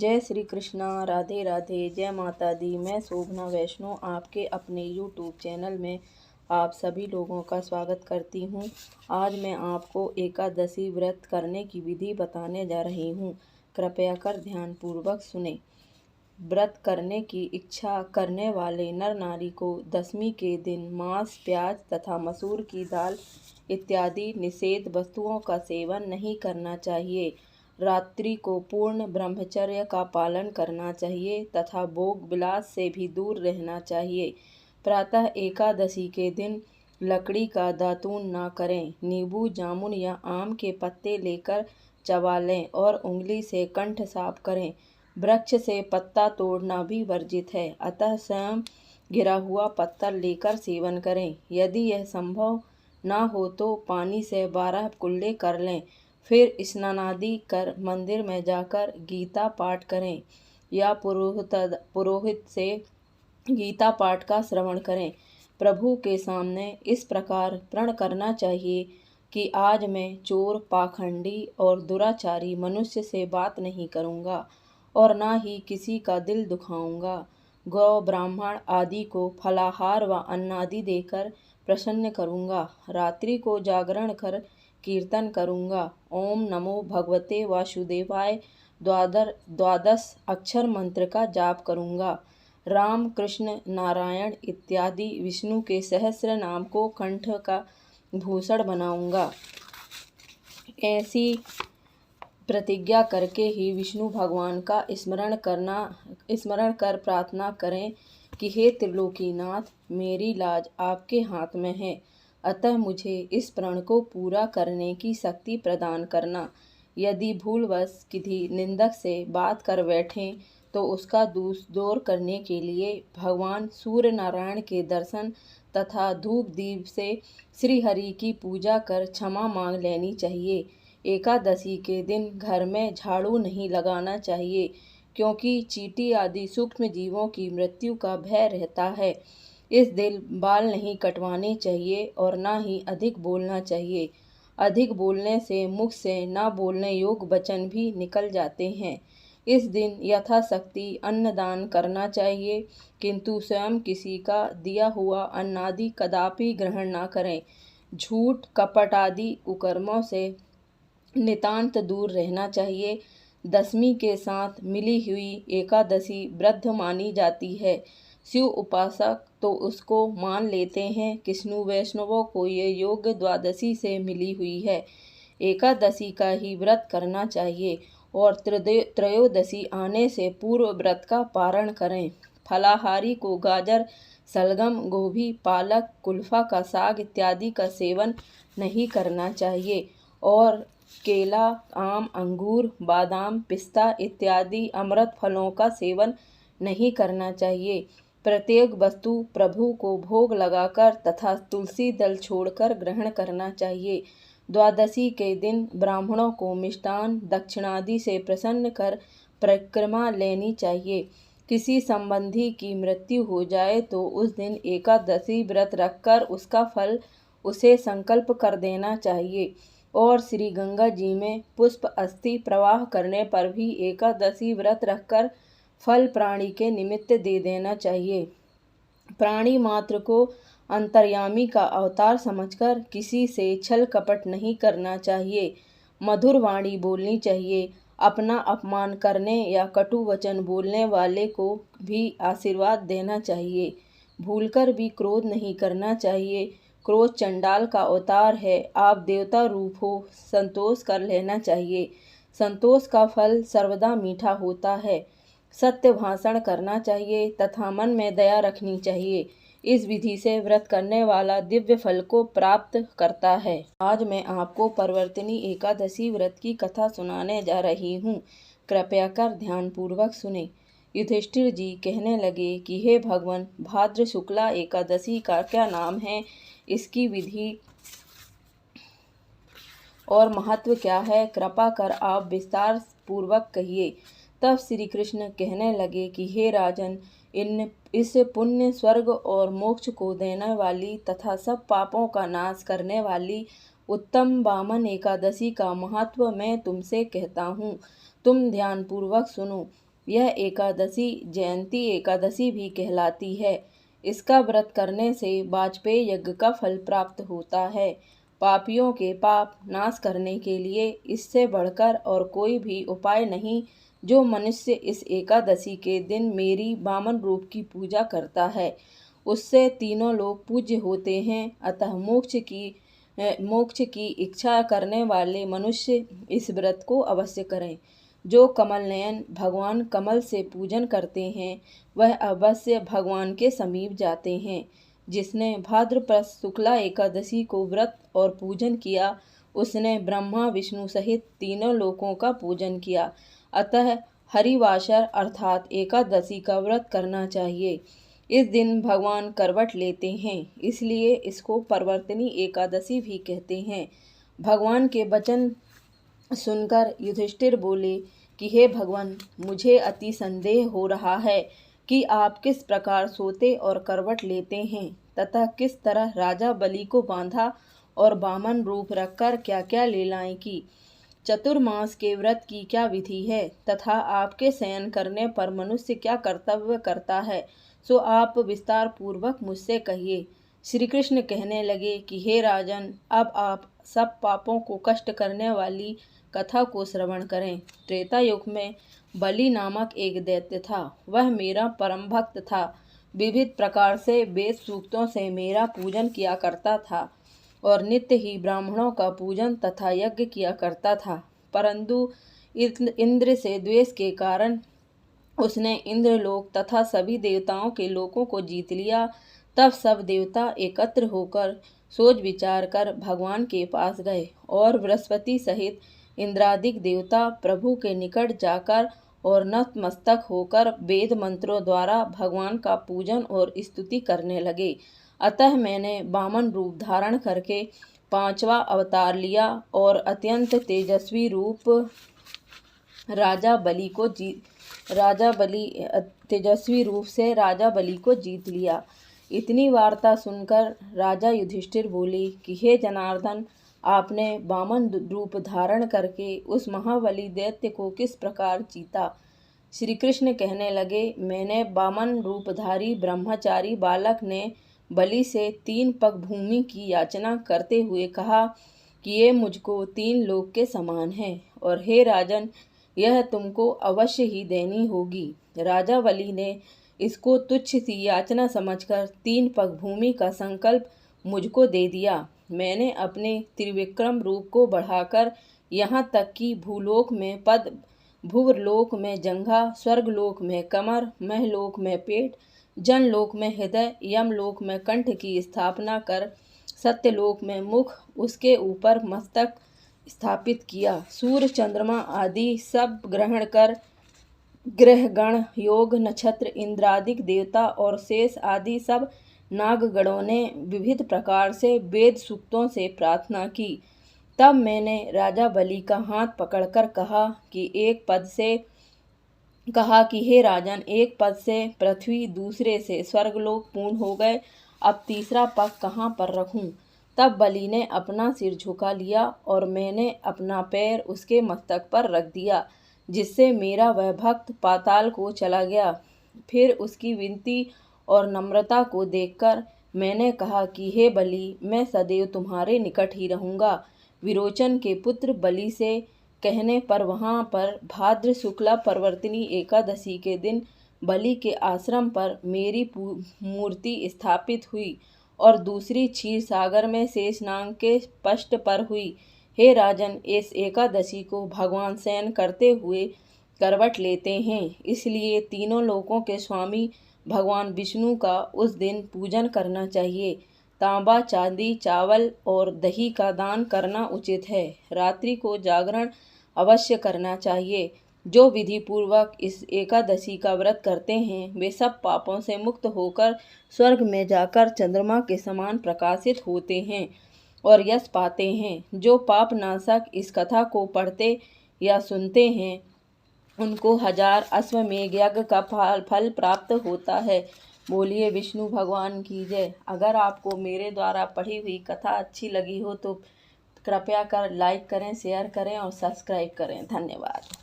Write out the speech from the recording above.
जय श्री कृष्णा, राधे राधे, जय माता दी। मैं शोभना वैष्णो आपके अपने यूट्यूब चैनल में आप सभी लोगों का स्वागत करती हूँ। आज मैं आपको एकादशी व्रत करने की विधि बताने जा रही हूँ। कृपया कर ध्यानपूर्वक सुने। व्रत करने की इच्छा करने वाले नर नारी को दशमी के दिन मांस, प्याज तथा मसूर की दाल इत्यादि निषेध वस्तुओं का सेवन नहीं करना चाहिए। रात्रि को पूर्ण ब्रह्मचर्य का पालन करना चाहिए तथा भोग विलास से भी दूर रहना चाहिए। प्रातः एकादशी के दिन लकड़ी का दातून ना करें। नींबू, जामुन या आम के पत्ते लेकर चबा लें और उंगली से कंठ साफ करें। वृक्ष से पत्ता तोड़ना भी वर्जित है, अतः स्वयं गिरा हुआ पत्थर लेकर सेवन करें। यदि यह संभव ना हो तो पानी से 12 कुल्ले कर लें, फिर स्नानादि कर मंदिर में जाकर गीता पाठ करें या पुरोहित से गीता पाठ का श्रवण करें। प्रभु के सामने इस प्रकार प्रण करना चाहिए कि आज मैं चोर, पाखंडी और दुराचारी मनुष्य से बात नहीं करूँगा और ना ही किसी का दिल दुखाऊंगा। गौ, ब्राह्मण आदि को फलाहार व अन्नादि देकर प्रसन्न करूँगा। रात्रि को जागरण कर कीर्तन करूँगा। ओम नमो भगवते वासुदेवाय 12 अक्षर मंत्र का जाप करूँगा। राम, कृष्ण, नारायण इत्यादि विष्णु के सहस्र नाम को कंठ का भूषण बनाऊँगा। ऐसी प्रतिज्ञा करके ही विष्णु भगवान का स्मरण कर प्रार्थना करें कि हे त्रिलोकीनाथ, मेरी लाज आपके हाथ में है, अतः मुझे इस प्रण को पूरा करने की शक्ति प्रदान करना। यदि भूलवश किसी निंदक से बात कर बैठें तो उसका दूर करने के लिए भगवान सूर्य नारायण के दर्शन तथा धूप दीप से श्री हरि की पूजा कर क्षमा मांग लेनी चाहिए। एकादशी के दिन घर में झाड़ू नहीं लगाना चाहिए, क्योंकि चींटी आदि सूक्ष्म जीवों की मृत्यु का भय रहता है। इस दिन बाल नहीं कटवाने चाहिए और ना ही अधिक बोलना चाहिए। अधिक बोलने से मुख से ना बोलने योग्य वचन भी निकल जाते हैं। इस दिन यथाशक्ति अन्नदान करना चाहिए, किंतु स्वयं किसी का दिया हुआ अन्नादि कदापि ग्रहण न करें। झूठ, कपट आदि कुकर्मों से नितांत दूर रहना चाहिए। दशमी के साथ मिली हुई एकादशी वृद्ध मानी जाती है। शिव उपासक तो उसको मान लेते हैं, कृष्ण वैष्णवों को ये योग्य द्वादशी से मिली हुई है। एकादशी का ही व्रत करना चाहिए और त्रयोदशी आने से पूर्व व्रत का पारण करें। फलाहारी को गाजर, सलगम, गोभी, पालक, कुल्फा का साग इत्यादि का सेवन नहीं करना चाहिए और केला, आम, अंगूर, बादाम, पिस्ता इत्यादि अमृत फलों का सेवन नहीं करना चाहिए। प्रत्येक वस्तु प्रभु को भोग लगाकर तथा तुलसी दल छोड़कर ग्रहण करना चाहिए। द्वादशी के दिन ब्राह्मणों को मिष्टान दक्षिणादि से प्रसन्न कर परिक्रमा लेनी चाहिए। किसी संबंधी की मृत्यु हो जाए तो उस दिन एकादशी व्रत रखकर उसका फल उसे संकल्प कर देना चाहिए और श्री गंगा जी में पुष्प अस्थि प्रवाह करने पर भी एकादशी व्रत रखकर फल प्राणी के निमित्त दे देना चाहिए। प्राणी मात्र को अंतर्यामी का अवतार समझकर किसी से छल कपट नहीं करना चाहिए। मधुर वाणी बोलनी चाहिए। अपना अपमान करने या कटु वचन बोलने वाले को भी आशीर्वाद देना चाहिए। भूलकर भी क्रोध नहीं करना चाहिए। क्रोध चंडाल का अवतार है। आप देवता रूप हो, संतोष कर लेना चाहिए। संतोष का फल सर्वदा मीठा होता है। सत्य भाषण करना चाहिए तथा मन में दया रखनी चाहिए। इस विधि से व्रत करने वाला दिव्य फल को प्राप्त करता है। आज मैं आपको परवर्तिनी एकादशी व्रत की कथा सुनाने जा रही हूँ। कृपया कर ध्यानपूर्वक सुने। युधिष्ठिर जी कहने लगे कि हे भगवान, भाद्र शुक्ला एकादशी का क्या नाम है, इसकी विधि और महत्व क्या है, कृपा कर आप विस्तार पूर्वक कहिए। तब श्री कृष्ण कहने लगे कि हे राजन, इस पुण्य, स्वर्ग और मोक्ष को देने वाली तथा सब पापों का नाश करने वाली उत्तम वामन एकादशी का महत्व मैं तुमसे कहता हूँ। तुम ध्यानपूर्वक सुनो। यह एकादशी जयंती एकादशी भी कहलाती है। इसका व्रत करने से वाजपेयी यज्ञ का फल प्राप्त होता है। पापियों के पाप नाश करने के लिए इससे बढ़कर और कोई भी उपाय नहीं। जो मनुष्य इस एकादशी के दिन मेरी वामन रूप की पूजा करता है, उससे तीनों लोग पूज्य होते हैं। अतः मोक्ष की इच्छा करने वाले मनुष्य इस व्रत को अवश्य करें। जो कमल नयन भगवान कमल से पूजन करते हैं, वह अवश्य भगवान के समीप जाते हैं। जिसने भाद्रपद शुक्ला एकादशी को व्रत और पूजन किया, उसने ब्रह्मा विष्णु सहित तीनों लोकों का पूजन किया। अतः हरिवासर अर्थात एकादशी का व्रत करना चाहिए। इस दिन भगवान करवट लेते हैं, इसलिए इसको परिवर्तिनी एकादशी भी कहते हैं। भगवान के वचन सुनकर युधिष्ठिर बोले कि हे भगवान, मुझे अति संदेह हो रहा है कि आप किस प्रकार सोते और करवट लेते हैं तथा किस तरह राजा बलि को बांधा और वामन रूप रखकर क्या क्या लीलाएं की। चतुर्मास के व्रत की क्या विधि है तथा आपके शयन करने पर मनुष्य क्या कर्तव्य करता है, सो आप विस्तार पूर्वक मुझसे कहिए। श्री कृष्ण कहने लगे कि हे राजन, अब आप सब पापों को कष्ट करने वाली कथा को श्रवण करें। त्रेता युग में बलि नामक एक दैत्य था। वह मेरा परम भक्त था। विविध प्रकार से वेद सूक्तों से मेरा पूजन किया करता था और नित्य ही ब्राह्मणों का पूजन तथा यज्ञ किया करता था। परंतु इंद्र से द्वेष के कारण उसने इंद्रलोक तथा सभी देवताओं के लोकों को जीत लिया। तब सब देवता एकत्र होकर सोच विचार कर भगवान के पास गए और बृहस्पति सहित इंद्रादिक देवता प्रभु के निकट जाकर और नतमस्तक होकर वेद मंत्रों द्वारा भगवान का पूजन और स्तुति करने लगे। अतः मैंने वामन रूप धारण करके 5वां अवतार लिया और अत्यंत तेजस्वी रूप तेजस्वी रूप से राजा बलि को जीत लिया। इतनी वार्ता सुनकर राजा युधिष्ठिर बोले कि हे जनार्दन, आपने वामन रूप धारण करके उस महाबली दैत्य को किस प्रकार जीता। श्री कृष्ण कहने लगे, मैंने वामन रूपधारी ब्रह्मचारी बालक ने बलि से 3 पग भूमि की याचना करते हुए कहा कि ये मुझको 3 लोक के समान है और हे राजन, यह तुमको अवश्य ही देनी होगी। राजा बलि ने इसको तुच्छ सी याचना समझकर 3 पग भूमि का संकल्प मुझको दे दिया। मैंने अपने त्रिविक्रम रूप को बढ़ाकर यहाँ तक कि भूलोक में पद, भुवरलोक में जंघा, स्वर्गलोक में कमर, महलोक में पेट, जनलोक में हृदय, यमलोक में कंठ की स्थापना कर सत्यलोक में मुख, उसके ऊपर मस्तक स्थापित किया। सूर्य चंद्रमा आदि सब ग्रहण कर ग्रह गण योग नक्षत्र इंद्रादिक देवता और शेष आदि सब नागगणों ने विविध प्रकार से वेद सूक्तों से प्रार्थना की। तब मैंने राजा बलि का हाथ पकड़कर कहा कि हे राजन, एक पद से पृथ्वी, दूसरे से स्वर्गलोक पूर्ण हो गए। अब तीसरा पग कहाँ पर रखूं? तब बलि ने अपना सिर झुका लिया और मैंने अपना पैर उसके मस्तक पर रख दिया, जिससे मेरा वह भक्त पाताल को चला गया। फिर उसकी विनती और नम्रता को देखकर मैंने कहा कि हे बलि, मैं सदैव तुम्हारे निकट ही रहूँगा। विरोचन के पुत्र बलि से कहने पर वहाँ पर भाद्र शुक्ला परिवर्तिनी एकादशी के दिन बलि के आश्रम पर मेरी मूर्ति स्थापित हुई और दूसरी क्षीर सागर में शेषनाग के पष्ट पर हुई। हे राजन, इस एकादशी को भगवान शयन करते हुए करवट लेते हैं, इसलिए तीनों लोकों के स्वामी भगवान विष्णु का उस दिन पूजन करना चाहिए। तांबा, चांदी, चावल और दही का दान करना उचित है। रात्रि को जागरण अवश्य करना चाहिए। जो विधि पूर्वक इस एकादशी का व्रत करते हैं, वे सब पापों से मुक्त होकर स्वर्ग में जाकर चंद्रमा के समान प्रकाशित होते हैं और यश पाते हैं। जो पाप नाशक इस कथा को पढ़ते या सुनते हैं, उनको 1000 अश्वमेध यज्ञ का फल प्राप्त होता है। बोलिए विष्णु भगवान की जय। अगर आपको मेरे द्वारा पढ़ी हुई कथा अच्छी लगी हो तो कृपया कर लाइक करें, शेयर करें और सब्सक्राइब करें। धन्यवाद।